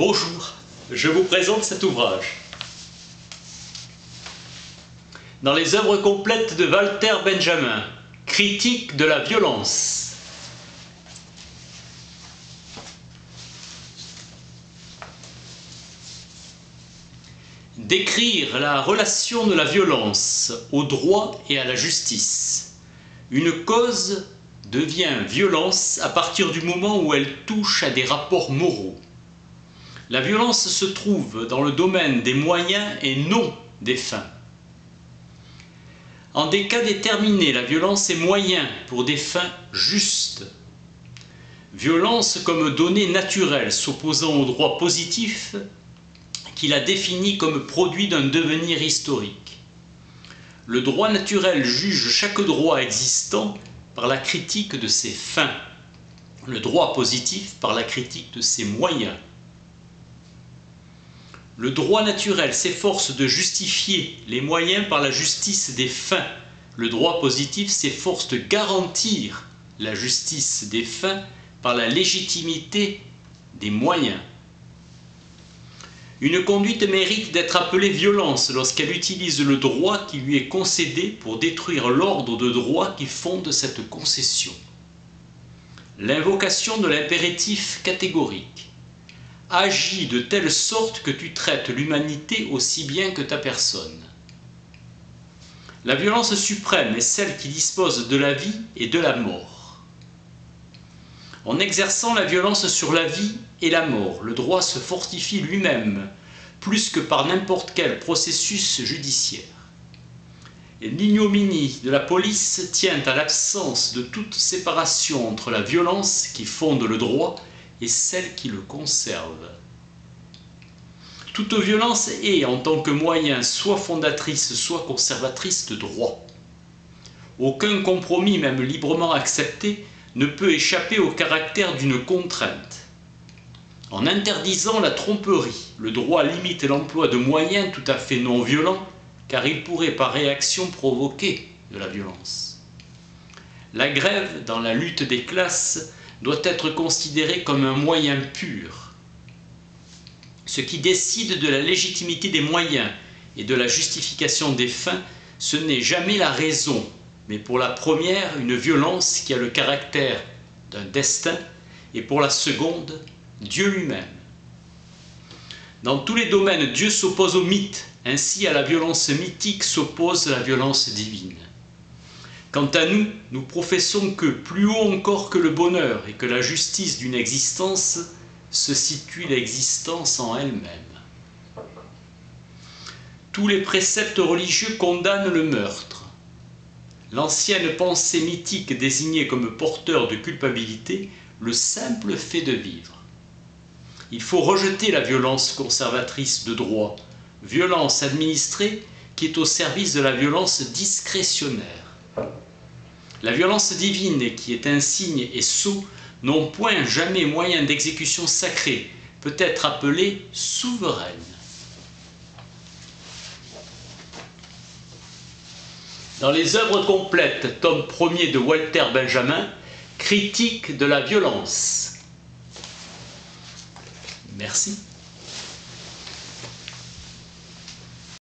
Bonjour, je vous présente cet ouvrage. Dans les œuvres complètes de Walter Benjamin, Critique de la violence. Décrire la relation de la violence au droit et à la justice. Une cause devient violence à partir du moment où elle touche à des rapports moraux. La violence se trouve dans le domaine des moyens et non des fins. En des cas déterminés, la violence est moyen pour des fins justes. Violence comme donnée naturelle s'opposant au droit positif qu'il a défini comme produit d'un devenir historique. Le droit naturel juge chaque droit existant par la critique de ses fins, le droit positif par la critique de ses moyens. Le droit naturel s'efforce de justifier les moyens par la justice des fins. Le droit positif s'efforce de garantir la justice des fins par la légitimité des moyens. Une conduite mérite d'être appelée violence lorsqu'elle utilise le droit qui lui est concédé pour détruire l'ordre de droit qui fonde cette concession. L'invocation de l'impératif catégorique. Agis de telle sorte que tu traites l'humanité aussi bien que ta personne. La violence suprême est celle qui dispose de la vie et de la mort. En exerçant la violence sur la vie et la mort, le droit se fortifie lui-même, plus que par n'importe quel processus judiciaire. Et l'ignominie de la police tient à l'absence de toute séparation entre la violence qui fonde le droit et celle qui le conserve. Toute violence est, en tant que moyen, soit fondatrice, soit conservatrice de droit. Aucun compromis, même librement accepté, ne peut échapper au caractère d'une contrainte. En interdisant la tromperie, le droit limite l'emploi de moyens tout à fait non violents, car il pourrait par réaction provoquer de la violence. La grève, dans la lutte des classes, doit être considérée comme un moyen pur. Ce qui décide de la légitimité des moyens et de la justification des fins, ce n'est jamais la raison, mais pour la première, une violence qui a le caractère d'un destin, et pour la seconde, Dieu lui-même. Dans tous les domaines, Dieu s'oppose au mythe, ainsi à la violence mythique s'oppose la violence divine. Quant à nous, nous professons que, plus haut encore que le bonheur et que la justice d'une existence, se situe l'existence en elle-même. Tous les préceptes religieux condamnent le meurtre. L'ancienne pensée mythique désignait comme porteur de culpabilité le simple fait de vivre. Il faut rejeter la violence conservatrice de droit, violence administrée qui est au service de la violence discrétionnaire. La violence divine, qui est insigne et sceau, n'ont point jamais moyen d'exécution sacrée, peut être appelée souveraine. Dans les œuvres complètes, tome 1er de Walter Benjamin, Critique de la violence. Merci.